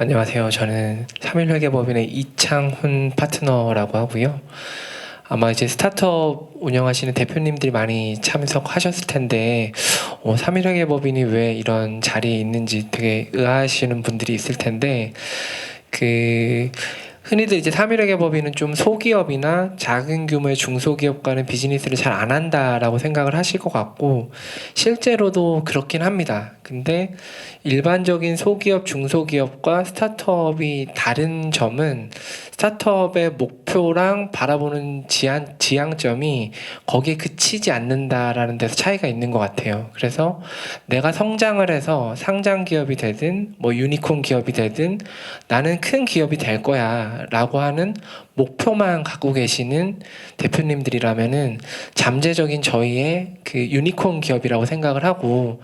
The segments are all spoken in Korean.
안녕하세요. 저는 3일회계법인의 이창훈 파트너라고 하고요. 아마 이제 스타트업 운영하시는 대표님들이 많이 참석하셨을 텐데 3일회계법인이 왜 이런 자리에 있는지 되게 의아하시는 분들이 있을 텐데 흔히들 이제 3일회계법인은 좀 소기업이나 작은 규모의 중소기업과는 비즈니스를 잘 안 한다라고 생각을 하실 것 같고 실제로도 그렇긴 합니다. 근데 일반적인 소기업, 중소기업과 스타트업이 다른 점은 스타트업의 목표랑 바라보는 지향점이 거기에 그치지 않는다라는 데서 차이가 있는 것 같아요. 그래서 내가 성장을 해서 상장 기업이 되든 뭐 유니콘 기업이 되든 나는 큰 기업이 될 거야 라고 하는 목표만 갖고 계시는 대표님들이라면은 잠재적인 저희의 그 유니콘 기업이라고 생각을 하고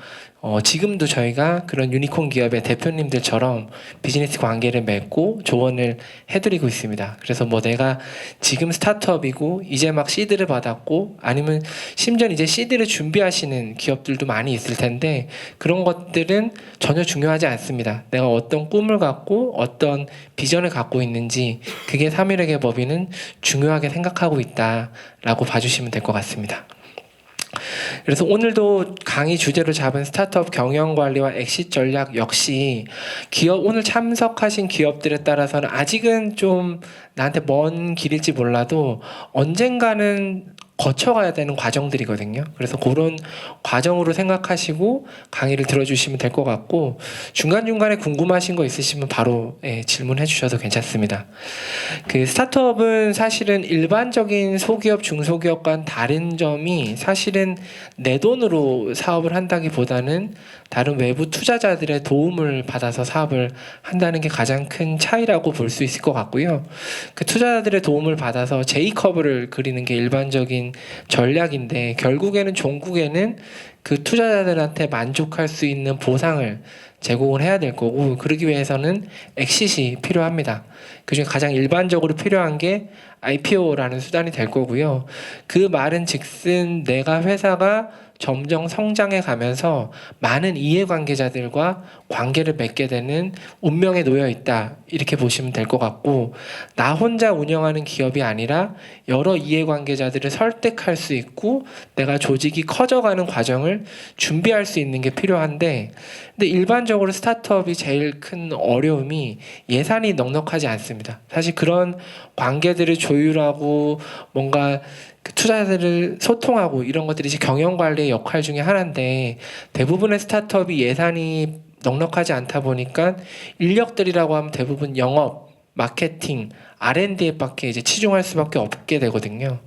지금도 저희가 그런 유니콘 기업의 대표님들처럼 비즈니스 관계를 맺고 조언을 해드리고 있습니다. 그래서 뭐 내가 지금 스타트업이고 이제 막 시드를 받았고 아니면 심지어 이제 시드를 준비하시는 기업들도 많이 있을 텐데 그런 것들은 전혀 중요하지 않습니다. 내가 어떤 꿈을 갖고 어떤 비전을 갖고 있는지 그게 3일회계 법인은 중요하게 생각하고 있다라고 봐주시면 될 것 같습니다. 그래서 오늘도 강의 주제로 잡은 스타트업 경영 관리와 엑시트 전략 역시 오늘 참석하신 기업들에 따라서는 아직은 좀 나한테 먼 길일지 몰라도 언젠가는 거쳐가야 되는 과정들이거든요. 그래서 그런 과정으로 생각하시고 강의를 들어주시면 될 것 같고 중간중간에 궁금하신 거 있으시면 바로 질문해 주셔도 괜찮습니다. 스타트업은 사실은 일반적인 소기업, 중소기업과는 다른 점이 사실은 내 돈으로 사업을 한다기보다는 다른 외부 투자자들의 도움을 받아서 사업을 한다는 게 가장 큰 차이라고 볼 수 있을 것 같고요. 그 투자자들의 도움을 받아서 J커브를 그리는 게 일반적인 전략인데 결국에는 종국에는 그 투자자들한테 만족할 수 있는 보상을 제공을 해야 될 거고 그러기 위해서는 엑시트이 필요합니다. 그중에 가장 일반적으로 필요한 게 IPO라는 수단이 될 거고요. 그 말은 즉슨 내가 회사가 점점 성장해 가면서 많은 이해관계자들과 관계를 맺게 되는 운명에 놓여 있다 이렇게 보시면 될 것 같고 나 혼자 운영하는 기업이 아니라 여러 이해관계자들을 설득할 수 있고 내가 조직이 커져가는 과정을 준비할 수 있는 게 필요한데 근데 일반적으로 스타트업이 제일 큰 어려움이 예산이 넉넉하지 않습니다. 사실 그런 관계들을 조율하고 뭔가 투자자들을 소통하고 이런 것들이 이제 경영 관리의 역할 중에 하나인데 대부분의 스타트업이 예산이 넉넉하지 않다 보니까 인력들이라고 하면 대부분 영업, 마케팅, R&D에밖에 이제 치중할 수밖에 없게 되거든요.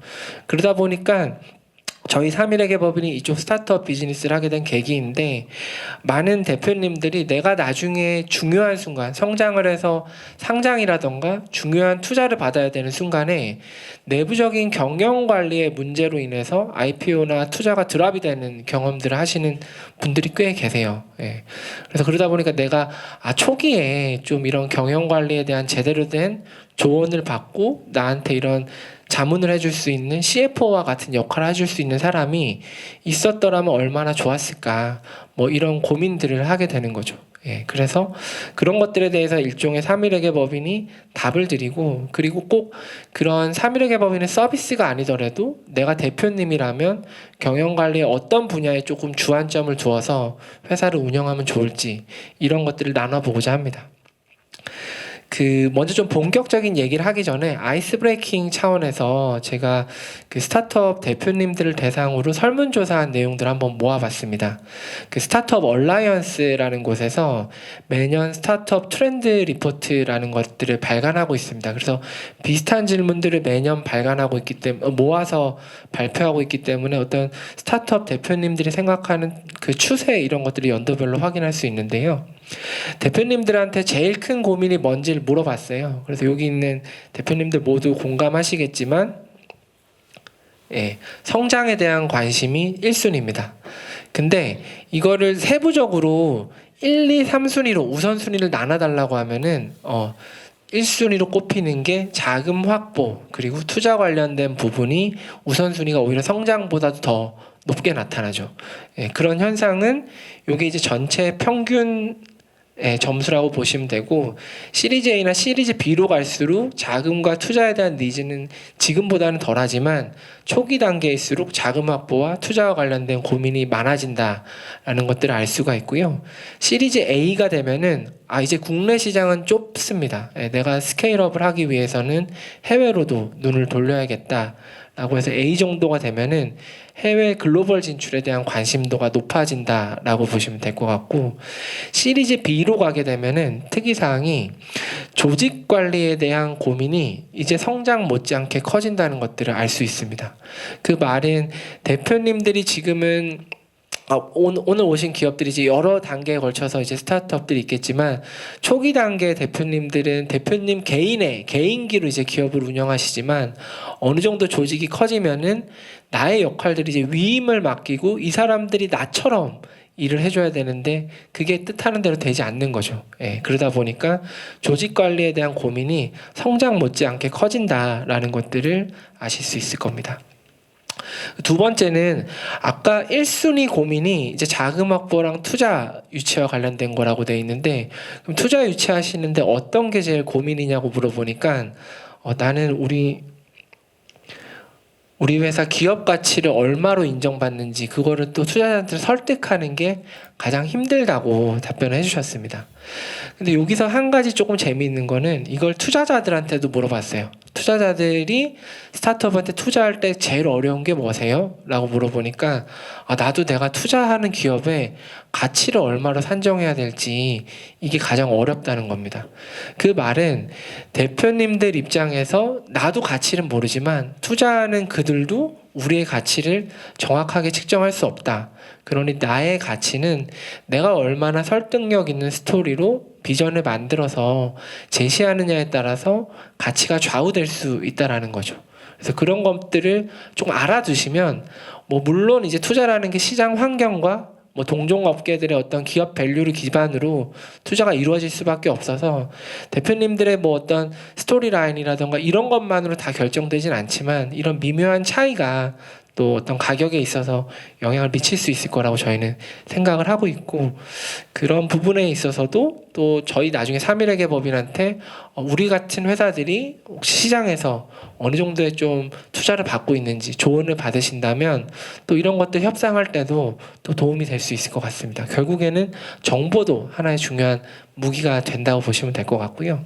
그러다 보니까 저희 3일회계 법인이 이쪽 스타트업 비즈니스를 하게 된 계기인데 많은 대표님들이 내가 나중에 중요한 순간 성장을 해서 상장이라던가 중요한 투자를 받아야 되는 순간에 내부적인 경영 관리의 문제로 인해서 IPO나 투자가 드랍이 되는 경험들을 하시는 분들이 꽤 계세요. 예. 그래서 그러다 보니까 내가 초기에 좀 이런 경영 관리에 대한 제대로 된 조언을 받고 나한테 이런 자문을 해줄 수 있는 CFO와 같은 역할을 해줄 수 있는 사람이 있었더라면 얼마나 좋았을까 뭐 이런 고민들을 하게 되는 거죠. 예, 그래서 그런 것들에 대해서 일종의 3일회계 법인이 답을 드리고 그리고 꼭 그런 3일회계 법인의 서비스가 아니더라도 내가 대표님이라면 경영관리의 어떤 분야에 조금 주안점을 두어서 회사를 운영하면 좋을지 이런 것들을 나눠보고자 합니다. 먼저 좀 본격적인 얘기를 하기 전에 아이스 브레이킹 차원에서 제가 스타트업 대표님들을 대상으로 설문조사한 내용들을 한번 모아봤습니다. 스타트업 얼라이언스라는 곳에서 매년 스타트업 트렌드 리포트라는 것들을 발간하고 있습니다. 그래서 비슷한 질문들을 매년 발간하고 있기 때문에 모아서 발표하고 있기 때문에 어떤 스타트업 대표님들이 생각하는 그 추세 이런 것들을 연도별로 확인할 수 있는데요. 대표님들한테 제일 큰 고민이 뭔지를 물어봤어요. 그래서 여기 있는 대표님들 모두 공감하시겠지만 성장에 대한 관심이 1순위입니다. 근데 이거를 세부적으로 1, 2, 3순위로 우선순위를 나눠달라고 하면은 1순위로 꼽히는 게 자금 확보 그리고 투자 관련된 부분이 우선순위가 오히려 성장보다도 더 높게 나타나죠. 그런 현상은 이게 이제 전체 평균 점수라고 보시면 되고, 시리즈 A나 시리즈 B로 갈수록 자금과 투자에 대한 니즈는 지금보다는 덜하지만 초기 단계일수록 자금 확보와 투자와 관련된 고민이 많아진다라는 것들을 알 수가 있고요. 시리즈 A가 되면은 이제 국내 시장은 좁습니다. 내가 스케일업을 하기 위해서는 해외로도 눈을 돌려야겠다 라고 해서 A 정도가 되면은 해외 글로벌 진출에 대한 관심도가 높아진다라고 보시면 될 것 같고, 시리즈 B로 가게 되면은 특이사항이 조직 관리에 대한 고민이 이제 성장 못지않게 커진다는 것들을 알 수 있습니다. 그 말은 대표님들이 지금은 오늘 오신 기업들이 이제 여러 단계에 걸쳐서 이제 스타트업들이 있겠지만, 초기 단계 대표님들은 대표님 개인기로 이제 기업을 운영하시지만, 어느 정도 조직이 커지면은 나의 역할들이 이제 위임을 맡기고 이 사람들이 나처럼 일을 해줘야 되는데 그게 뜻하는 대로 되지 않는 거죠. 그러다 보니까 조직 관리에 대한 고민이 성장 못지않게 커진다라는 것들을 아실 수 있을 겁니다. 두 번째는 아까 1순위 고민이 이제 자금 확보랑 투자 유치와 관련된 거라고 돼 있는데, 그럼 투자 유치하시는데 어떤 게 제일 고민이냐고 물어보니까 나는 우리 회사 기업 가치를 얼마로 인정받는지 그거를 또 투자자한테 설득하는 게 가장 힘들다고 답변을 해주셨습니다. 근데 여기서 한 가지 조금 재미있는 거는 이걸 투자자들한테도 물어봤어요. 투자자들이 스타트업한테 투자할 때 제일 어려운 게 뭐세요? 라고 물어보니까 나도 내가 투자하는 기업의 가치를 얼마로 산정해야 될지 이게 가장 어렵다는 겁니다. 그 말은 대표님들 입장에서 나도 가치는 모르지만 투자하는 그들도 우리의 가치를 정확하게 측정할 수 없다. 그러니 나의 가치는 내가 얼마나 설득력 있는 스토리로 비전을 만들어서 제시하느냐에 따라서 가치가 좌우될 수 있다라는 거죠. 그래서 그런 것들을 좀 알아두시면, 물론 이제 투자라는 게 시장 환경과 동종 업계들의 어떤 기업 밸류를 기반으로 투자가 이루어질 수밖에 없어서 대표님들의 어떤 스토리라인이라던가 이런 것만으로 다 결정되진 않지만 이런 미묘한 차이가 또 어떤 가격에 있어서 영향을 미칠 수 있을 거라고 저희는 생각을 하고 있고, 그런 부분에 있어서도 또 저희 나중에 3일의 법인한테 우리 같은 회사들이 혹시 시장에서 어느 정도의 좀 투자를 받고 있는지 조언을 받으신다면 또 이런 것들 협상할 때도 또 도움이 될 수 있을 것 같습니다. 결국에는 정보도 하나의 중요한 무기가 된다고 보시면 될 것 같고요.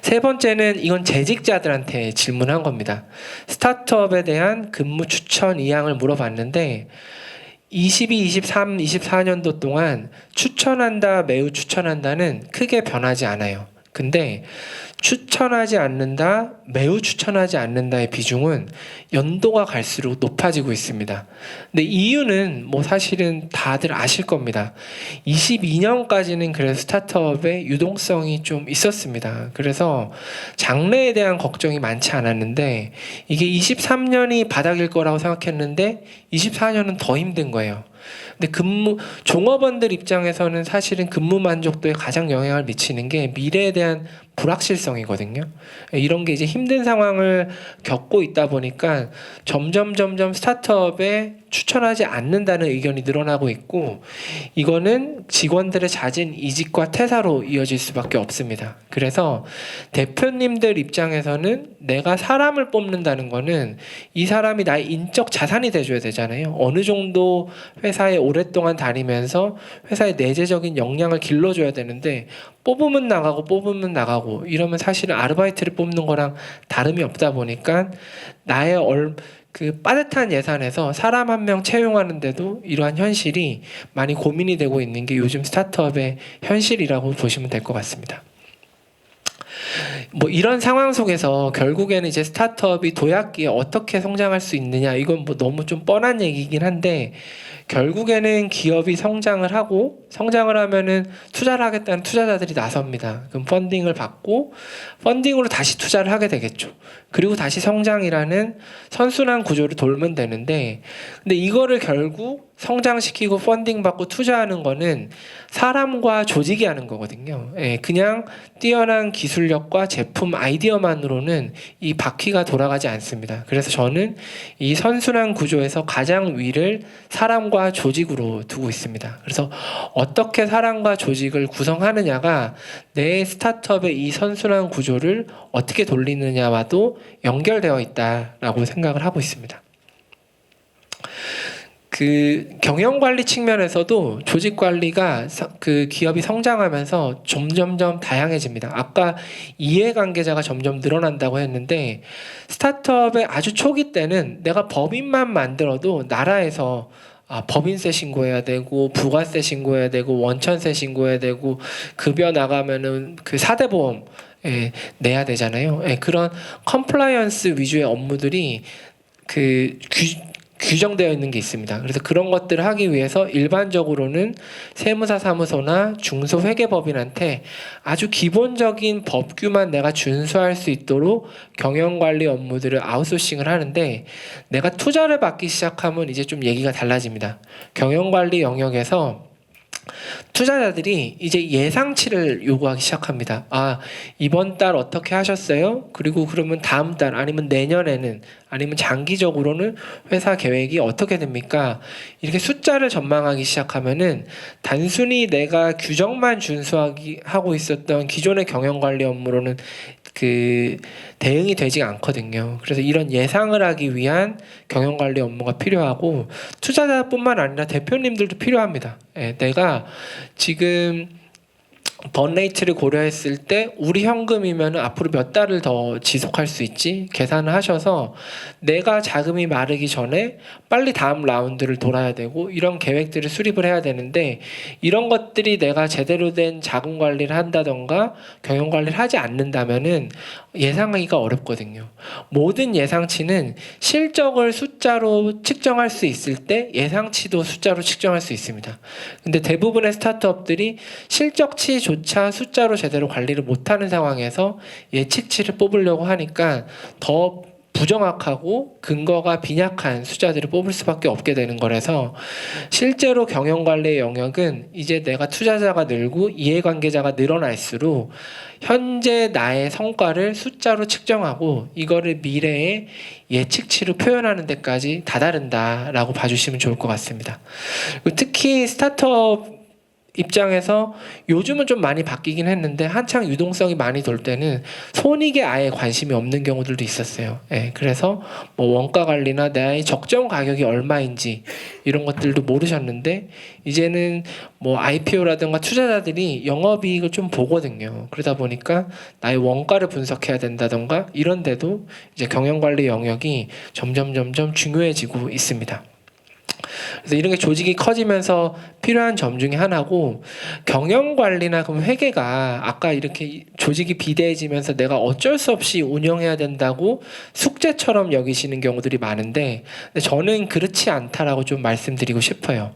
세 번째는 이건 재직자들한테 질문한 겁니다. 스타트업에 대한 근무 추천 이항을 물어봤는데 22, 23, 24년도 동안 추천한다, 매우 추천한다는 크게 변하지 않아요. 근데 추천하지 않는다, 매우 추천하지 않는다의 비중은 연도가 갈수록 높아지고 있습니다. 근데 이유는 사실은 다들 아실 겁니다. 22년까지는 그래서 스타트업의 유동성이 좀 있었습니다. 그래서 장래에 대한 걱정이 많지 않았는데 이게 23년이 바닥일 거라고 생각했는데 24년은 더 힘든 거예요. 근데 종업원들 입장에서는 사실은 근무 만족도에 가장 영향을 미치는 게 미래에 대한 불확실성이거든요. 이런 게 이제 힘든 상황을 겪고 있다 보니까 점점 스타트업에 추천하지 않는다는 의견이 늘어나고 있고, 이거는 직원들의 잦은 이직과 퇴사로 이어질 수밖에 없습니다. 그래서 대표님들 입장에서는 내가 사람을 뽑는다는 거는 이 사람이 나의 인적 자산이 돼줘야 되잖아요. 어느 정도 회사에 오랫동안 다니면서 회사의 내재적인 역량을 길러줘야 되는데 뽑으면 나가고 이러면 사실은 아르바이트를 뽑는 거랑 다름이 없다 보니까 나의 그 빠듯한 예산에서 사람 한 명 채용하는데도 이러한 현실이 많이 고민이 되고 있는 게 요즘 스타트업의 현실이라고 보시면 될 것 같습니다. 이런 상황 속에서 결국에는 이제 스타트업이 도약기에 어떻게 성장할 수 있느냐, 이건 너무 좀 뻔한 얘기긴 한데, 결국에는 기업이 성장을 하면은 투자를 하겠다는 투자자들이 나섭니다. 그럼 펀딩을 받고 펀딩으로 다시 투자를 하게 되겠죠. 그리고 다시 성장이라는 선순환 구조를 돌면 되는데, 근데 이거를 결국 성장시키고 펀딩 받고 투자하는 거는 사람과 조직이 하는 거거든요. 예, 그냥 뛰어난 기술력과 제품 아이디어만으로는 이 바퀴가 돌아가지 않습니다. 그래서 저는 이 선순환 구조에서 가장 위를 사람과 조직으로 두고 있습니다. 그래서 어떻게 사람과 조직을 구성하느냐가 내 스타트업의 이 선순환 구조를 어떻게 돌리느냐와도 연결되어 있다라고 생각을 하고 있습니다. 그 경영 관리 측면에서도 조직 관리가 그 기업이 성장하면서 점점점 다양해집니다. 아까 이해관계자가 점점 늘어난다고 했는데 스타트업의 아주 초기 때는 내가 법인만 만들어도 나라에서 법인세 신고해야 되고 부가세 신고해야 되고 원천세 신고해야 되고 급여 나가면은 그 4대 보험 내야 되잖아요. 그런 컴플라이언스 위주의 업무들이 규정되어 있는 게 있습니다. 그래서 그런 것들을 하기 위해서 일반적으로는 세무사 사무소나 중소회계법인한테 아주 기본적인 법규만 내가 준수할 수 있도록 경영관리 업무들을 아웃소싱을 하는데, 내가 투자를 받기 시작하면 이제 좀 얘기가 달라집니다. 경영관리 영역에서 투자자들이 이제 예상치를 요구하기 시작합니다. 이번 달 어떻게 하셨어요? 그리고 그러면 다음 달 아니면 내년에는 아니면 장기적으로는 회사 계획이 어떻게 됩니까? 이렇게 숫자를 전망하기 시작하면은 단순히 내가 규정만 하고 있었던 기존의 경영관리 업무로는 대응이 되지 않거든요. 그래서 이런 예상을 하기 위한 경영관리 업무가 필요하고, 투자자뿐만 아니라 대표님들도 필요합니다. 내가 지금 번레이트를 고려했을 때 우리 현금이면 앞으로 몇 달을 더 지속할 수 있지 계산을 하셔서 내가 자금이 마르기 전에 빨리 다음 라운드를 돌아야 되고 이런 계획들을 수립을 해야 되는데, 이런 것들이 내가 제대로 된 자금 관리를 한다던가 경영 관리를 하지 않는다면은 예상하기가 어렵거든요. 모든 예상치는 실적을 숫자로 측정할 수 있을 때 예상치도 숫자로 측정할 수 있습니다. 근데 대부분의 스타트업들이 실적치조차 숫자로 제대로 관리를 못하는 상황에서 예측치를 뽑으려고 하니까 더 부정확하고 근거가 빈약한 숫자들을 뽑을 수밖에 없게 되는 거라서, 실제로 경영관리의 영역은 이제 내가 투자자가 늘고 이해관계자가 늘어날수록 현재 나의 성과를 숫자로 측정하고 이거를 미래의 예측치로 표현하는 데까지 다다른다라고 봐주시면 좋을 것 같습니다. 특히 스타트업 입장에서 요즘은 좀 많이 바뀌긴 했는데, 한창 유동성이 많이 돌 때는 손익에 아예 관심이 없는 경우들도 있었어요. 그래서 뭐 원가 관리나 나의 적정 가격이 얼마인지 이런 것들도 모르셨는데, 이제는 뭐 IPO라든가 투자자들이 영업이익을 좀 보거든요. 그러다 보니까 나의 원가를 분석해야 된다던가 이런데도 이제 경영관리 영역이 점점 중요해지고 있습니다. 그래서 이런 게 조직이 커지면서 필요한 점 중에 하나고, 경영관리나 그럼 회계가 아까 이렇게 조직이 비대해지면서 내가 어쩔 수 없이 운영해야 된다고 숙제처럼 여기시는 경우들이 많은데, 저는 그렇지 않다라고 좀 말씀드리고 싶어요.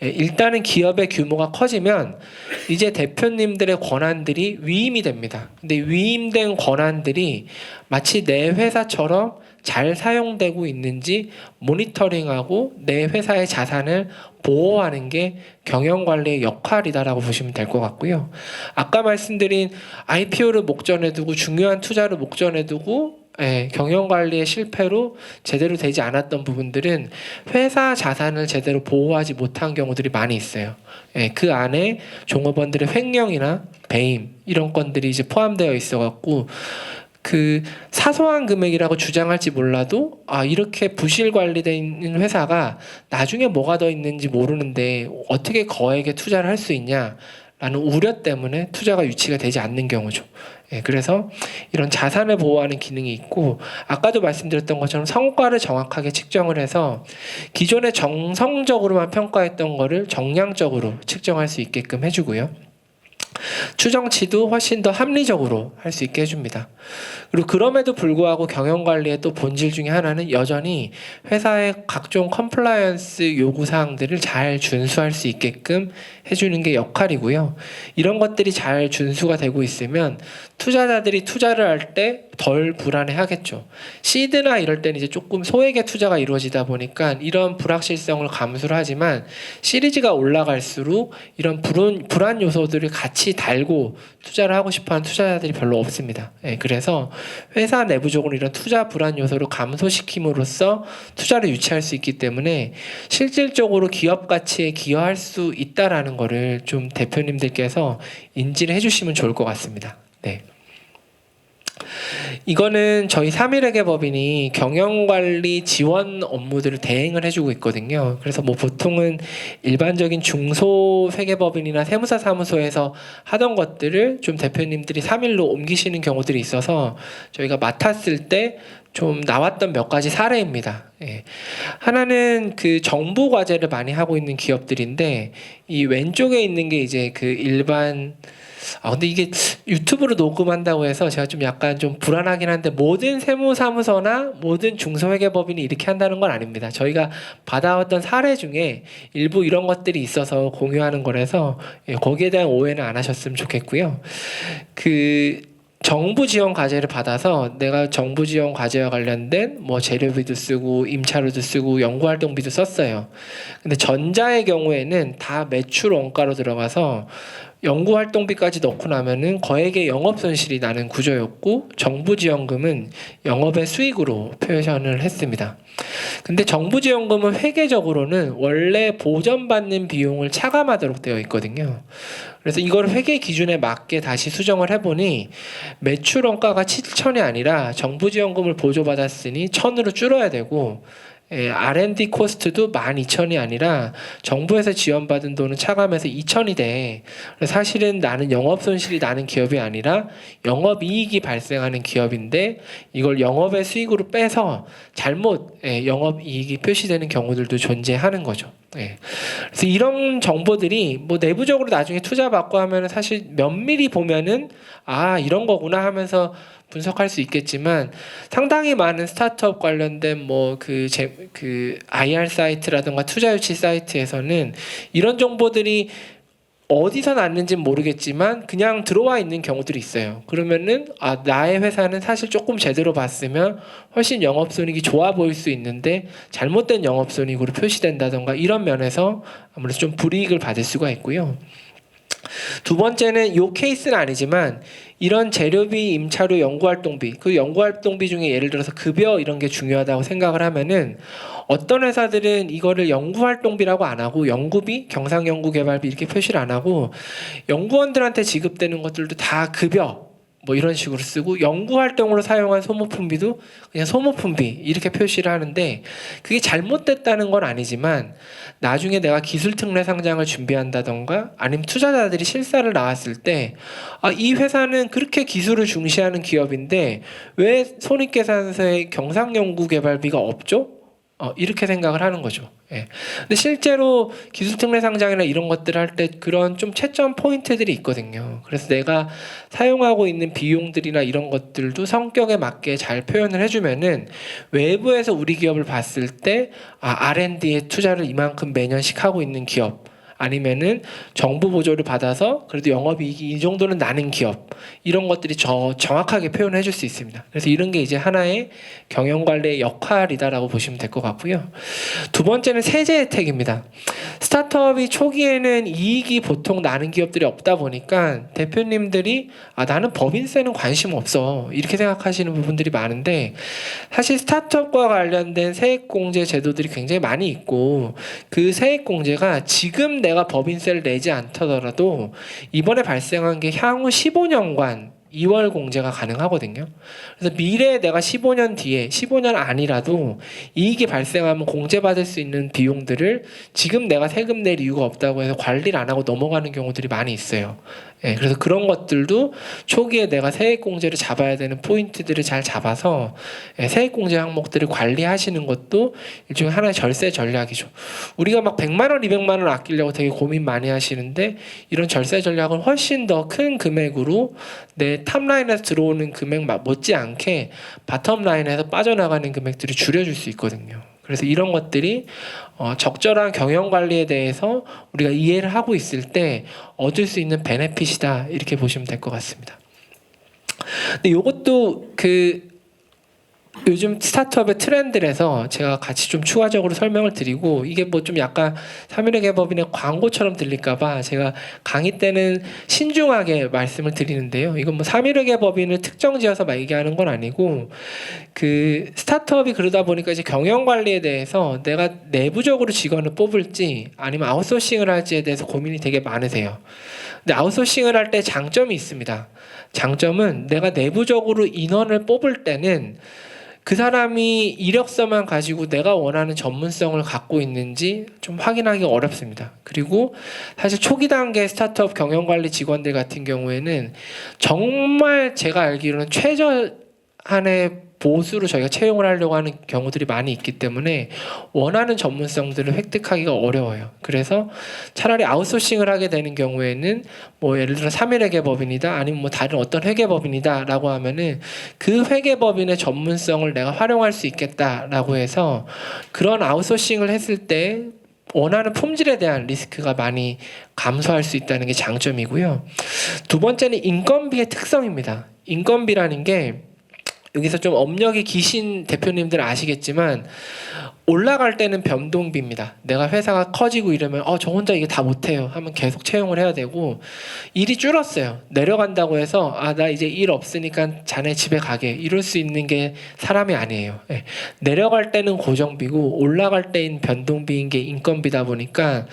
일단은 기업의 규모가 커지면 이제 대표님들의 권한들이 위임이 됩니다. 근데 위임된 권한들이 마치 내 회사처럼 잘 사용되고 있는지 모니터링하고 내 회사의 자산을 보호하는 게 경영관리의 역할이다라고 보시면 될 것 같고요. 아까 말씀드린 IPO를 목전에 두고 중요한 투자를 목전에 두고 경영관리의 실패로 제대로 되지 않았던 부분들은 회사 자산을 제대로 보호하지 못한 경우들이 많이 있어요. 그 안에 종업원들의 횡령이나 배임 이런 건들이 이제 포함되어 있어갖고, 그 사소한 금액이라고 주장할지 몰라도 이렇게 부실 관리되어 있는 회사가 나중에 뭐가 더 있는지 모르는데 어떻게 거액의 투자를 할 수 있냐 라는 우려 때문에 투자가 유치가 되지 않는 경우죠. 그래서 이런 자산을 보호하는 기능이 있고, 아까도 말씀드렸던 것처럼 성과를 정확하게 측정을 해서 기존에 정성적으로만 평가했던 거를 정량적으로 측정할 수 있게끔 해주고요. 추정치도 훨씬 더 합리적으로 할 수 있게 해줍니다. 그리고 그럼에도 불구하고 경영관리의 또 본질 중에 하나는 여전히 회사의 각종 컴플라이언스 요구사항들을 잘 준수할 수 있게끔 해주는 게 역할이고요. 이런 것들이 잘 준수가 되고 있으면 투자자들이 투자를 할 때 덜 불안해하겠죠. 시드나 이럴 때는 이제 조금 소액의 투자가 이루어지다 보니까 이런 불확실성을 감수를 하지만 시리즈가 올라갈수록 이런 불안 요소들을 같이 달고 투자를 하고 싶어하는 투자자들이 별로 없습니다. 그래서 회사 내부적으로 이런 투자 불안 요소를 감소시킴으로써 투자를 유치할 수 있기 때문에 실질적으로 기업 가치에 기여할 수 있다라는 거를 좀 대표님들께서 인지를 해주시면 좋을 것 같습니다. 네. 이거는 저희 3일회계 법인이 경영관리 지원 업무들을 대행을 해주고 있거든요. 그래서 뭐 보통은 일반적인 중소회계법인이나 세무사 사무소에서 하던 것들을 좀 대표님들이 3일로 옮기시는 경우들이 있어서 저희가 맡았을 때 좀 나왔던 몇 가지 사례입니다. 하나는 그 정부 과제를 많이 하고 있는 기업들인데 이 왼쪽에 있는 게 이제 그 일반 근데 이게 유튜브로 녹음한다고 해서 제가 좀 약간 좀 불안하긴 한데 모든 세무사무소나 모든 중소회계법인이 이렇게 한다는 건 아닙니다. 저희가 받아왔던 사례 중에 일부 이런 것들이 있어서 공유하는 거라서 거기에 대한 오해는 안 하셨으면 좋겠고요. 그 정부 지원 과제를 받아서 내가 정부 지원 과제와 관련된 뭐 재료비도 쓰고 임차료도 쓰고 연구활동비도 썼어요. 근데 전자의 경우에는 다 매출 원가로 들어가서 연구활동비까지 넣고 나면은 거액의 영업손실이 나는 구조였고 정부지원금은 영업의 수익으로 표현을 했습니다. 근데 정부지원금은 회계적으로는 원래 보전받는 비용을 차감하도록 되어 있거든요. 그래서 이걸 회계 기준에 맞게 다시 수정을 해보니 매출 원가가 7천이 아니라 정부지원금을 보조받았으니 1,000으로 줄어야 되고 R&D 코스트도 12,000이 아니라 정부에서 지원받은 돈은 차감해서 2,000이 돼. 그래서 사실은 나는 영업손실이 나는 기업이 아니라 영업이익이 발생하는 기업인데 이걸 영업의 수익으로 빼서 잘못 영업이익이 표시되는 경우들도 존재하는 거죠. 그래서 이런 정보들이 뭐 내부적으로 나중에 투자 받고 하면은 사실 면밀히 보면은 이런 거구나 하면서 분석할 수 있겠지만 상당히 많은 스타트업 관련된 뭐 그 IR 사이트라든가 투자 유치 사이트에서는 이런 정보들이 어디서 났는지는 모르겠지만 그냥 들어와 있는 경우들이 있어요. 그러면은 나의 회사는 사실 조금 제대로 봤으면 훨씬 영업손익이 좋아 보일 수 있는데 잘못된 영업손익으로 표시된다던가 이런 면에서 아무래도 좀 불이익을 받을 수가 있고요. 두 번째는 요 케이스는 아니지만 이런 재료비, 임차료, 연구활동비 그 연구활동비 중에 예를 들어서 급여 이런 게 중요하다고 생각을 하면은 어떤 회사들은 이거를 연구활동비라고 안 하고 연구비, 경상연구개발비 이렇게 표시를 안 하고 연구원들한테 지급되는 것들도 다 급여 뭐 이런 식으로 쓰고 연구활동으로 사용한 소모품비도 그냥 소모품비 이렇게 표시를 하는데 그게 잘못됐다는 건 아니지만 나중에 내가 기술특례 상장을 준비한다던가 아니면 투자자들이 실사를 나왔을 때 이 회사는 그렇게 기술을 중시하는 기업인데 왜 손익계산서에 경상연구개발비가 없죠? 이렇게 생각을 하는 거죠. 근데 실제로 기술특례 상장이나 이런 것들을 할 때 그런 좀 채점 포인트들이 있거든요. 그래서 내가 사용하고 있는 비용들이나 이런 것들도 성격에 맞게 잘 표현을 해주면은 외부에서 우리 기업을 봤을 때 R&D에 투자를 이만큼 매년씩 하고 있는 기업 아니면은 정부 보조를 받아서 그래도 영업이익이 이 정도는 나는 기업 이런 것들이 정확하게 표현해 줄 수 있습니다. 그래서 이런 게 이제 하나의 경영관리의 역할이다라고 보시면 될 것 같고요. 두 번째는 세제 혜택입니다. 스타트업이 초기에는 이익이 보통 나는 기업들이 없다 보니까 대표님들이 나는 법인세는 관심 없어 이렇게 생각하시는 부분들이 많은데 사실 스타트업과 관련된 세액공제 제도들이 굉장히 많이 있고 그 세액공제가 지금 내가 법인세를 내지 않더라도 이번에 발생한 게 향후 15년간 2월 공제가 가능하거든요. 그래서 미래에 내가 15년 뒤에 15년 아니라도 이익이 발생하면 공제받을 수 있는 비용들을 지금 내가 세금 낼 이유가 없다고 해서 관리를 안 하고 넘어가는 경우들이 많이 있어요. 예, 그래서 그런 것들도 초기에 내가 세액공제를 잡아야 되는 포인트들을 잘 잡아서 세액공제 항목들을 관리하시는 것도 일종의 하나의 절세 전략이죠. 우리가 막 100만 원, 200만 원 아끼려고 되게 고민 많이 하시는데 이런 절세 전략은 훨씬 더 큰 금액으로 내 탑라인에서 들어오는 금액 못지않게 바텀라인에서 빠져나가는 금액들이 줄여줄 수 있거든요. 그래서 이런 것들이 적절한 경영 관리에 대해서 우리가 이해를 하고 있을 때 얻을 수 있는 베네핏이다 이렇게 보시면 될 것 같습니다. 근데 이것도 요즘 스타트업의 트렌드라서 제가 같이 좀 추가적으로 설명을 드리고 이게 뭐 좀 약간 삼일의 법인의 광고처럼 들릴까봐 제가 강의 때는 신중하게 말씀을 드리는데요. 이건 뭐 삼일의 법인을 특정지어서 막 얘기하는 건 아니고 스타트업이 그러다 보니까 이제 경영 관리에 대해서 내가 내부적으로 직원을 뽑을지 아니면 아웃소싱을 할지에 대해서 고민이 되게 많으세요. 근데 아웃소싱을 할 때 장점이 있습니다. 장점은 내가 내부적으로 인원을 뽑을 때는 그 사람이 이력서만 가지고 내가 원하는 전문성을 갖고 있는지 좀 확인하기 어렵습니다. 그리고 사실 초기 단계 스타트업 경영관리 직원들 같은 경우에는 정말 제가 알기로는 최저한의 보수로 저희가 채용을 하려고 하는 경우들이 많이 있기 때문에 원하는 전문성들을 획득하기가 어려워요. 그래서 차라리 아웃소싱을 하게 되는 경우에는 뭐 예를 들어 3일 회계법인이다 아니면 뭐 다른 어떤 회계법인이다 라고 하면은 그 회계법인의 전문성을 내가 활용할 수 있겠다라고 해서 그런 아웃소싱을 했을 때 원하는 품질에 대한 리스크가 많이 감소할 수 있다는 게 장점이고요. 두 번째는 인건비의 특성입니다. 인건비라는 게 여기서 좀 업력이 기신 대표님들은 아시겠지만 올라갈 때는 변동비입니다. 내가 회사가 커지고 이러면 저 혼자 이게 다 못해요 하면 계속 채용을 해야 되고 일이 줄었어요. 내려간다고 해서 나 이제 일 없으니까 자네 집에 가게 이럴 수 있는 게 사람이 아니에요. 내려갈 때는 고정비고 올라갈 때인 변동비인 게 인건비다 보니까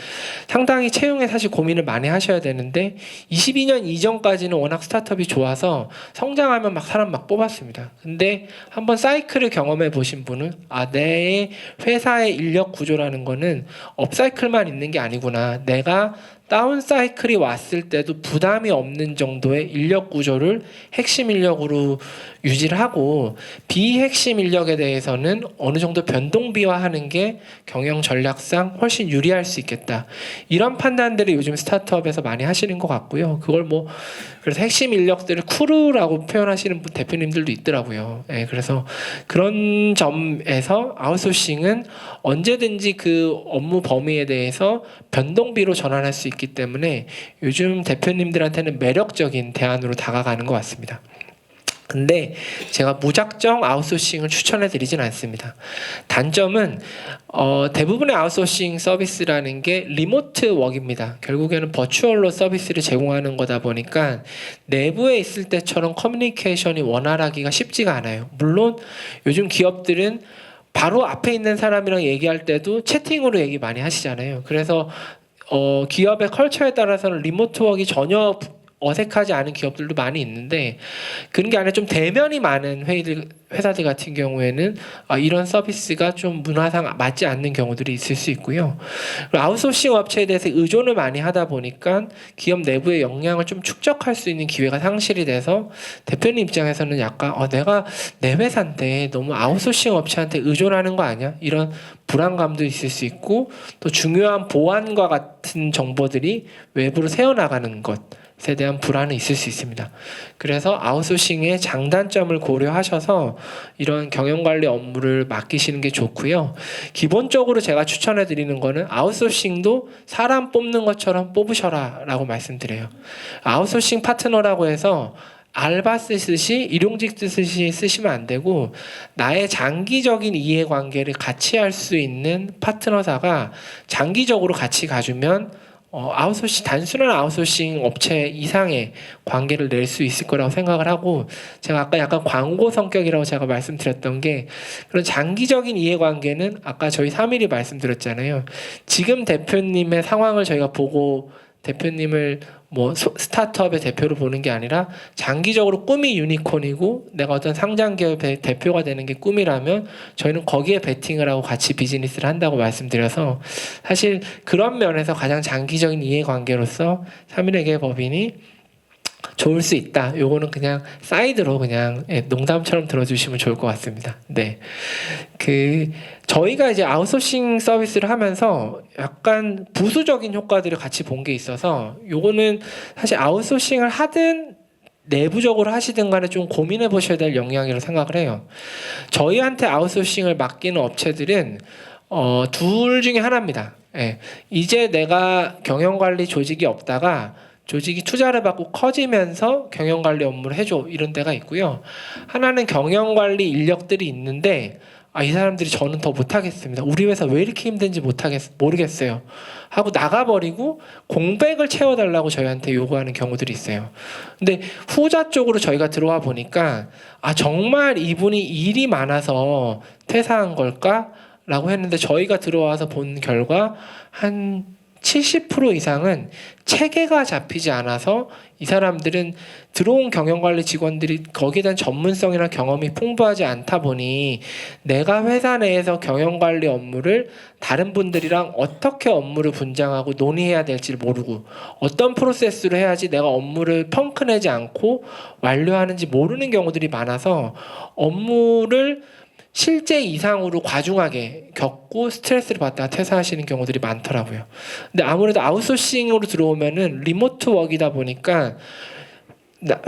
상당히 채용에 사실 고민을 많이 하셔야 되는데 22년 이전까지는 워낙 스타트업이 좋아서 성장하면 막 사람 막 뽑았습니다. 근데 한번 사이클을 경험해 보신 분은 내 회사의 인력 구조라는 거는 업사이클만 있는 게 아니구나. 내가 다운 사이클이 왔을 때도 부담이 없는 정도의 인력 구조를 핵심 인력으로 유지를 하고 비핵심 인력에 대해서는 어느 정도 변동비화하는 게 경영 전략상 훨씬 유리할 수 있겠다. 이런 판단들을 요즘 스타트업에서 많이 하시는 것 같고요. 그걸 뭐 그래서 핵심 인력들을 크루라고 표현하시는 대표님들도 있더라고요. 그래서 그런 점에서 아웃소싱은 언제든지 그 업무 범위에 대해서 변동비로 전환할 수 있기 때문에 요즘 대표님들한테는 매력적인 대안으로 다가가는 것 같습니다. 근데 제가 무작정 아웃소싱을 추천해 드리진 않습니다. 단점은 대부분의 아웃소싱 서비스라는 게 리모트 웍입니다. 결국에는 버추얼로 서비스를 제공하는 거다 보니까 내부에 있을 때처럼 커뮤니케이션이 원활하기가 쉽지가 않아요. 물론 요즘 기업들은 바로 앞에 있는 사람이랑 얘기할 때도 채팅으로 얘기 많이 하시잖아요. 그래서 기업의 컬처에 따라서는 리모트 웍이 전혀 어색하지 않은 기업들도 많이 있는데 그런 게 아니라 좀 대면이 많은 회사들 같은 경우에는 이런 서비스가 좀 문화상 맞지 않는 경우들이 있을 수 있고요. 그리고 아웃소싱 업체에 대해서 의존을 많이 하다 보니까 기업 내부의 역량을 좀 축적할 수 있는 기회가 상실이 돼서 대표님 입장에서는 약간 내가 내 회사인데 너무 아웃소싱 업체한테 의존하는 거 아니야? 이런 불안감도 있을 수 있고 또 중요한 보안과 같은 정보들이 외부로 새어나가는 것에 대한 불안은 있을 수 있습니다. 그래서 아웃소싱의 장단점을 고려하셔서 이런 경영관리 업무를 맡기시는 게 좋고요. 기본적으로 제가 추천해 드리는 거는 아웃소싱도 사람 뽑는 것처럼 뽑으셔라 라고 말씀드려요. 아웃소싱 파트너라고 해서 알바 쓰듯이 일용직 쓰듯이 쓰시면 안 되고 나의 장기적인 이해관계를 같이 할 수 있는 파트너사가 장기적으로 같이 가주면 단순한 아웃소싱 업체 이상의 관계를 낼 수 있을 거라고 생각을 하고 제가 아까 약간 광고 성격이라고 제가 말씀드렸던 게 그런 장기적인 이해관계는 아까 저희 3일이 말씀드렸잖아요. 지금 대표님의 상황을 저희가 보고 대표님을 뭐 스타트업의 대표로 보는 게 아니라 장기적으로 꿈이 유니콘이고 내가 어떤 상장 기업의 대표가 되는 게 꿈이라면 저희는 거기에 베팅을 하고 같이 비즈니스를 한다고 말씀드려서 사실 그런 면에서 가장 장기적인 이해관계로서 3일의 법인이 좋을 수 있다. 요거는 그냥 사이드로 그냥 농담처럼 들어주시면 좋을 것 같습니다. 네. 저희가 이제 아웃소싱 서비스를 하면서 약간 부수적인 효과들을 같이 본 게 있어서 요거는 사실 아웃소싱을 하든 내부적으로 하시든 간에 좀 고민해 보셔야 될 영역이라고 생각을 해요. 저희한테 아웃소싱을 맡기는 업체들은 둘 중에 하나입니다. 예. 이제 내가 경영관리 조직이 없다가 조직이 투자를 받고 커지면서 경영관리 업무를 해줘 이런 데가 있고요. 하나는 경영관리 인력들이 있는데 이 사람들이 저는 더 못하겠습니다. 우리 회사 왜 이렇게 힘든지 모르겠어요. 하고 나가버리고 공백을 채워달라고 저희한테 요구하는 경우들이 있어요. 근데 후자 쪽으로 저희가 들어와 보니까 정말 이분이 일이 많아서 퇴사한 걸까? 라고 했는데 저희가 들어와서 본 결과 한 70% 이상은 체계가 잡히지 않아서 이 사람들은 들어온 경영관리 직원들이 거기에 대한 전문성이나 경험이 풍부하지 않다 보니 내가 회사 내에서 경영관리 업무를 다른 분들이랑 어떻게 업무를 분장하고 논의해야 될지를 모르고 어떤 프로세스로 해야지 내가 업무를 펑크내지 않고 완료하는지 모르는 경우들이 많아서 업무를 실제 이상으로 과중하게 겪고 스트레스를 받다가 퇴사하시는 경우들이 많더라고요. 근데 아무래도 아웃소싱으로 들어오면은 리모트 웍이다 보니까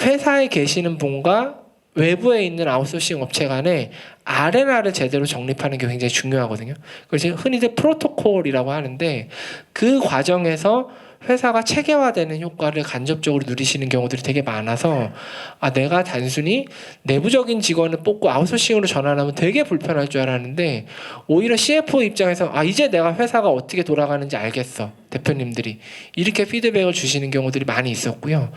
회사에 계시는 분과 외부에 있는 아웃소싱 업체 간에 R&R을 제대로 정립하는 게 굉장히 중요하거든요. 그래서 흔히들 프로토콜이라고 하는데 그 과정에서 회사가 체계화되는 효과를 간접적으로 누리시는 경우들이 되게 많아서 내가 단순히 내부적인 직원을 뽑고 아웃소싱으로 전환하면 되게 불편할 줄 알았는데 오히려 CFO 입장에서 이제 내가 회사가 어떻게 돌아가는지 알겠어. 대표님들이 이렇게 피드백을 주시는 경우들이 많이 있었고요.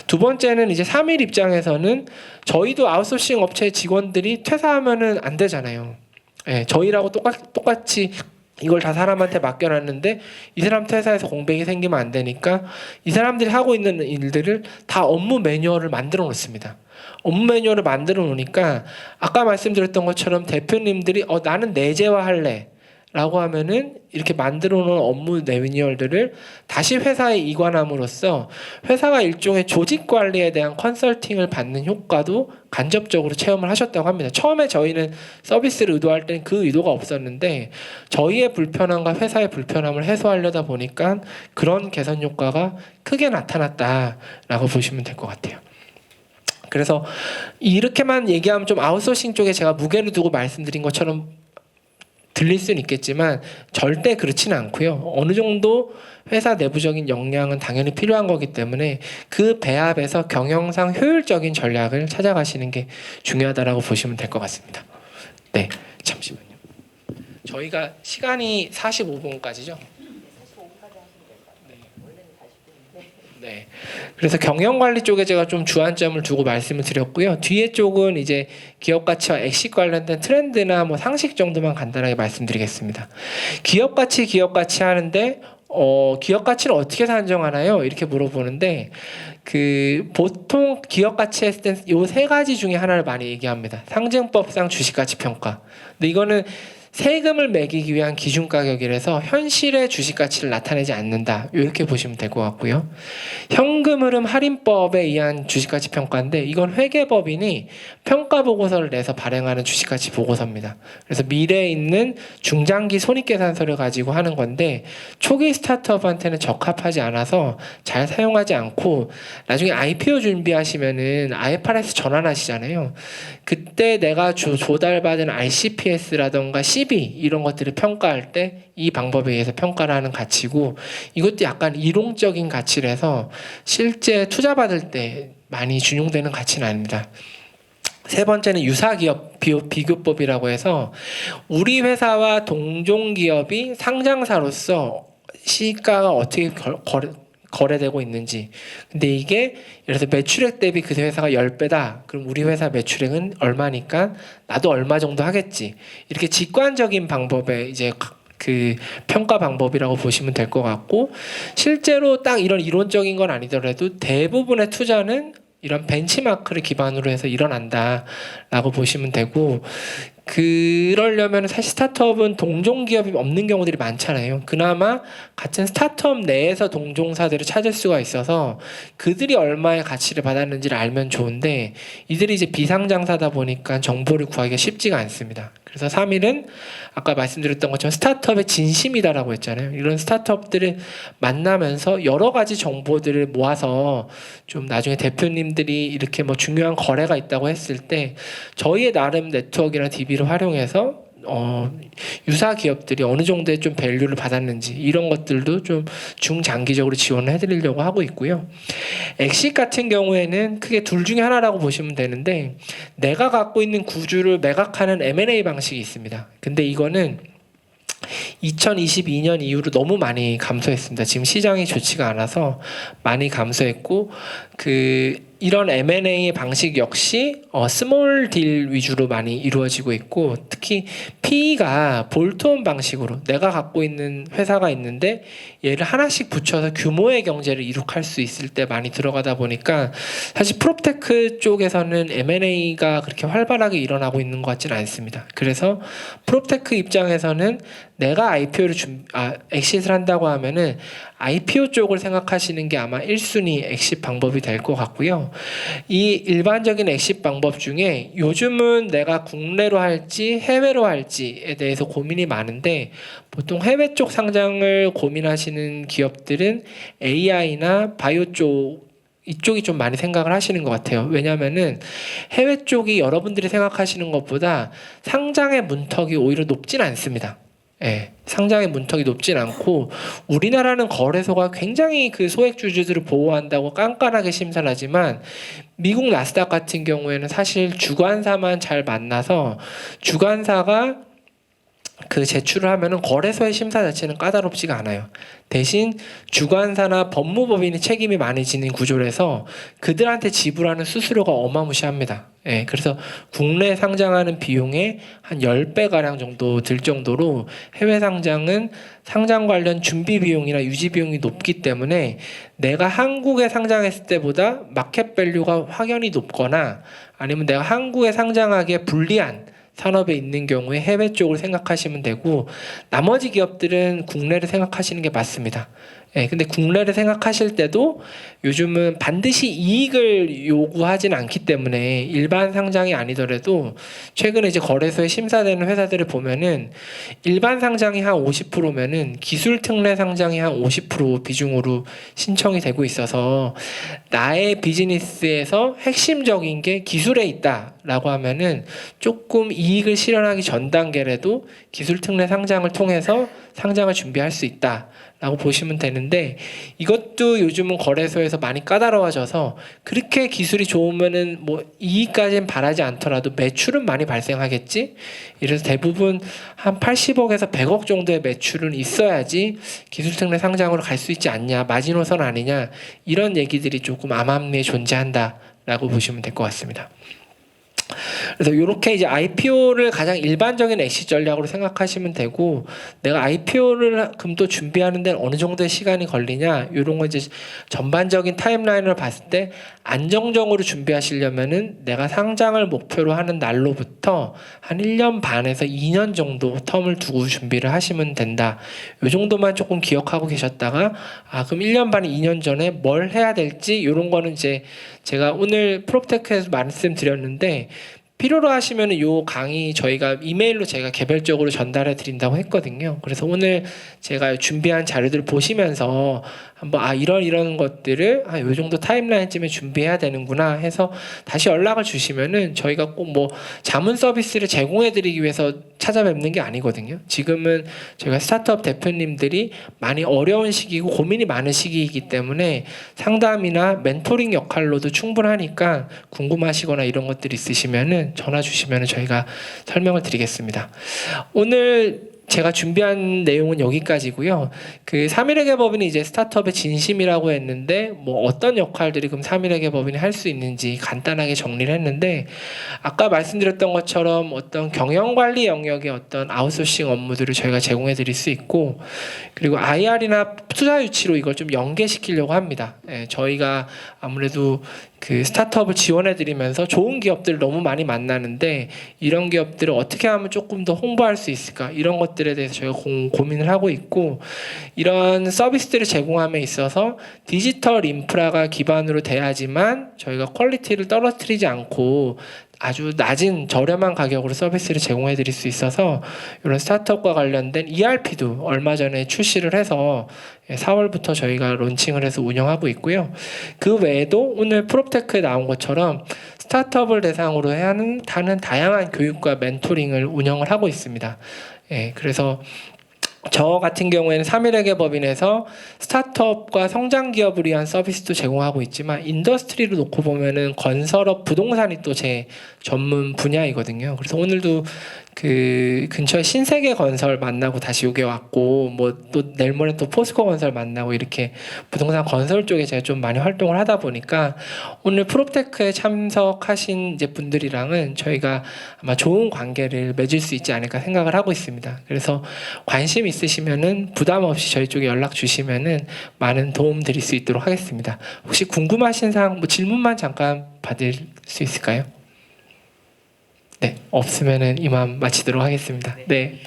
두 번째는 이제 3일 입장에서는 저희도 아웃소싱 업체 직원들이 퇴사하면은 안 되잖아요. 저희라고 똑같이 이걸 다 사람한테 맡겨놨는데 이 사람 퇴사해서 공백이 생기면 안 되니까 이 사람들이 하고 있는 일들을 다 업무 매뉴얼을 만들어 놓습니다. 업무 매뉴얼을 만들어 놓으니까 아까 말씀드렸던 것처럼 대표님들이 나는 내재화 할래 라고 하면은 이렇게 만들어 놓은 업무 매뉴얼들을 다시 회사에 이관함으로써 회사가 일종의 조직 관리에 대한 컨설팅을 받는 효과도 간접적으로 체험을 하셨다고 합니다. 처음에 저희는 서비스를 의도할 때는 그 의도가 없었는데 저희의 불편함과 회사의 불편함을 해소하려다 보니까 그런 개선 효과가 크게 나타났다라고 보시면 될 것 같아요. 그래서 이렇게만 얘기하면 좀 아웃소싱 쪽에 제가 무게를 두고 말씀드린 것처럼 들릴 수는 있겠지만 절대 그렇지는 않고요. 어느 정도 회사 내부적인 역량은 당연히 필요한 거기 때문에 그 배합에서 경영상 효율적인 전략을 찾아가시는 게 중요하다라고 보시면 될 것 같습니다. 네, 잠시만요. 저희가 시간이 45분까지죠? 네. 그래서 경영관리 쪽에 제가 좀 주안점을 두고 말씀을 드렸고요. 뒤에 쪽은 이제 기업가치와 엑시 관련된 트렌드나 뭐 상식 정도만 간단하게 말씀드리겠습니다. 기업가치 하는데 기업가치를 어떻게 산정하나요? 이렇게 물어보는데 보통 기업가치 했을 땐 요 세 가지 중에 하나를 많이 얘기합니다. 상증법상 주식가치 평가. 근데 이거는 세금을 매기기 위한 기준가격이라서 현실의 주식가치를 나타내지 않는다. 이렇게 보시면 될 것 같고요. 현금흐름 할인법에 의한 주식가치 평가인데 이건 회계법인이 평가보고서를 내서 발행하는 주식가치 보고서입니다. 그래서 미래에 있는 중장기 손익계산서를 가지고 하는 건데 초기 스타트업한테는 적합하지 않아서 잘 사용하지 않고 나중에 IPO 준비하시면은 IFRS 전환하시잖아요. 그때 내가 조달받은 RCPS라던가 CB 이런 것들을 평가할 때 이 방법에 의해서 평가를 하는 가치고 이것도 약간 이론적인 가치라서 실제 투자받을 때 많이 준용되는 가치는 아닙니다. 세 번째는 유사기업 비교법이라고 해서 우리 회사와 동종기업이 상장사로서 시가가 어떻게 거래되고 있는지. 근데 이게 예를 들어서 매출액 대비 그 회사가 10배다. 그럼 우리 회사 매출액은 얼마니까 나도 얼마 정도 하겠지. 이렇게 직관적인 방법에 이제 그 평가 방법이라고 보시면 될 것 같고, 실제로 딱 이런 이론적인 건 아니더라도 대부분의 투자는 이런 벤치마크를 기반으로 해서 일어난다라고 보시면 되고, 그러려면 사실 스타트업은 동종 기업이 없는 경우들이 많잖아요. 그나마 같은 스타트업 내에서 동종사들을 찾을 수가 있어서 그들이 얼마의 가치를 받았는지를 알면 좋은데, 이들이 이제 비상장사다 보니까 정보를 구하기가 쉽지가 않습니다. 그래서 3일은 아까 말씀드렸던 것처럼 스타트업의 진심이다라고 했잖아요. 이런 스타트업들을 만나면서 여러 가지 정보들을 모아서 좀 나중에 대표님들이 이렇게 뭐 중요한 거래가 있다고 했을 때 저희의 나름 네트워크나 DB를 활용해서 유사 기업들이 어느 정도의 좀 밸류를 받았는지 이런 것들도 좀 중장기적으로 지원을 해드리려고 하고 있고요. 엑싯 같은 경우에는 크게 둘 중에 하나라고 보시면 되는데, 내가 갖고 있는 구주를 매각하는 M&A 방식이 있습니다. 근데 이거는 2022년 이후로 너무 많이 감소했습니다. 지금 시장이 좋지가 않아서 많이 감소했고, 이런 M&A 방식 역시 스몰 딜 위주로 많이 이루어지고 있고, 특히 PE가 볼트온 방식으로 내가 갖고 있는 회사가 있는데 얘를 하나씩 붙여서 규모의 경제를 이룩할 수 있을 때 많이 들어가다 보니까 사실 프롭테크 쪽에서는 M&A가 그렇게 활발하게 일어나고 있는 것 같지는 않습니다. 그래서 프롭테크 입장에서는 내가 엑싯을 한다고 하면은 IPO 쪽을 생각하시는 게 아마 1순위 엑싯 방법이 될 것 같고요. 이 일반적인 엑싯 방법 중에 요즘은 내가 국내로 할지 해외로 할지에 대해서 고민이 많은데, 보통 해외 쪽 상장을 고민하시는 기업들은 AI나 바이오 쪽 이쪽이 좀 많이 생각을 하시는 것 같아요. 왜냐하면은 해외 쪽이 여러분들이 생각하시는 것보다 상장의 문턱이 오히려 높진 않습니다. 예, 상장의 문턱이 높진 않고, 우리나라는 거래소가 굉장히 그 소액주주들을 보호한다고 깐깐하게 심사를 하지만 미국 나스닥 같은 경우에는 사실 주관사만 잘 만나서 주관사가 그 제출을 하면은 거래소의 심사 자체는 까다롭지가 않아요. 대신 주관사나 법무법인이 책임이 많이 지는 구조라서 그들한테 지불하는 수수료가 어마무시합니다. 예, 그래서 국내 상장하는 비용의 한 10배가량 정도 들 정도로 해외 상장은 상장 관련 준비 비용이나 유지 비용이 높기 때문에 내가 한국에 상장했을 때보다 마켓 밸류가 확연히 높거나, 아니면 내가 한국에 상장하기에 불리한 산업에 있는 경우에 해외 쪽을 생각하시면 되고, 나머지 기업들은 국내를 생각하시는 게 맞습니다. 예, 근데 국내를 생각하실 때도 요즘은 반드시 이익을 요구하진 않기 때문에 일반 상장이 아니더라도 최근에 이제 거래소에 심사되는 회사들을 보면은 일반 상장이 한 50%면은 기술 특례 상장이 한 50% 비중으로 신청이 되고 있어서, 나의 비즈니스에서 핵심적인 게 기술에 있다라고 하면은 조금 이익을 실현하기 전 단계라도 기술 특례 상장을 통해서 상장을 준비할 수 있다라고 보시면 되는데, 이것도 요즘은 거래소에서 많이 까다로워져서 그렇게 기술이 좋으면은 뭐 이익까지는 바라지 않더라도 매출은 많이 발생하겠지. 이래서 대부분 한 80억에서 100억 정도의 매출은 있어야지 기술 특례 상장으로 갈 수 있지 않냐, 마지노선 아니냐, 이런 얘기들이 조금 암암리에 존재한다라고 보시면 될 것 같습니다. 그래서 이렇게 이제 IPO를 가장 일반적인 엑시 전략으로 생각하시면 되고, 내가 IPO를 그럼 또 준비하는 데는 어느 정도의 시간이 걸리냐, 이런 거 이제 전반적인 타임라인을 봤을 때 안정적으로 준비하시려면은 내가 상장을 목표로 하는 날로부터 한 1년 반에서 2년 정도 텀을 두고 준비를 하시면 된다. 이 정도만 조금 기억하고 계셨다가, 그럼 1년 반, 2년 전에 뭘 해야 될지, 이런 거는 이제 제가 오늘 프롭테크에서 말씀드렸는데, 필요로 하시면 요 강의 저희가 이메일로 제가 개별적으로 전달해 드린다고 했거든요. 그래서 오늘 제가 준비한 자료들을 보시면서 한번 이런 것들을 요 정도 타임라인쯤에 준비해야 되는구나 해서 다시 연락을 주시면은 저희가 꼭 뭐 자문 서비스를 제공해 드리기 위해서 찾아뵙는 게 아니거든요. 지금은 저희가 스타트업 대표님들이 많이 어려운 시기고 고민이 많은 시기이기 때문에 상담이나 멘토링 역할로도 충분하니까, 궁금하시거나 이런 것들이 있으시면은 전화 주시면 저희가 설명을 드리겠습니다. 오늘 제가 준비한 내용은 여기까지고요. 그 3일의 법인이 이제 스타트업의 진심이라고 했는데 뭐 어떤 역할들이 그럼 3일의 법인이 할 수 있는지 간단하게 정리를 했는데 아까 말씀드렸던 것처럼 어떤 경영관리 영역의 어떤 아웃소싱 업무들을 저희가 제공해 드릴 수 있고 그리고 IR이나 투자 유치로 이걸 좀 연계시키려고 합니다. 예, 저희가 아무래도 그 스타트업을 지원해 드리면서 좋은 기업들을 너무 많이 만나는데 이런 기업들을 어떻게 하면 조금 더 홍보할 수 있을까 이런 것들에 대해서 저희가 고민을 하고 있고 이런 서비스들을 제공함에 있어서 디지털 인프라가 기반으로 돼야지만 저희가 퀄리티를 떨어뜨리지 않고 아주 낮은 저렴한 가격으로 서비스를 제공해 드릴 수 있어서 이런 스타트업과 관련된 ERP도 얼마 전에 출시를 해서 4월부터 저희가 론칭을 해서 운영하고 있고요. 그 외에도 오늘 프롭테크에 나온 것처럼 스타트업을 대상으로 하는 다양한 교육과 멘토링을 운영을 하고 있습니다. 예, 그래서 저 같은 경우에는 3일의 법인에서 스타트업과 성장 기업을 위한 서비스도 제공하고 있지만 인더스트리로 놓고 보면은 건설업 부동산이 또 제 전문 분야이거든요. 그래서 오늘도 그 근처에 신세계 건설 만나고 다시 여기 왔고 뭐 또 내일 모레 또 포스코 건설 만나고 이렇게 부동산 건설 쪽에 제가 좀 많이 활동을 하다 보니까 오늘 프롭테크에 참석하신 이제 분들이랑은 저희가 아마 좋은 관계를 맺을 수 있지 않을까 생각을 하고 있습니다. 그래서 관심 있으시면은 부담 없이 저희 쪽에 연락 주시면은 많은 도움 드릴 수 있도록 하겠습니다. 혹시 궁금하신 사항 뭐 질문만 잠깐 받을 수 있을까요? 네, 없으면은 이만 마치도록 하겠습니다. 네.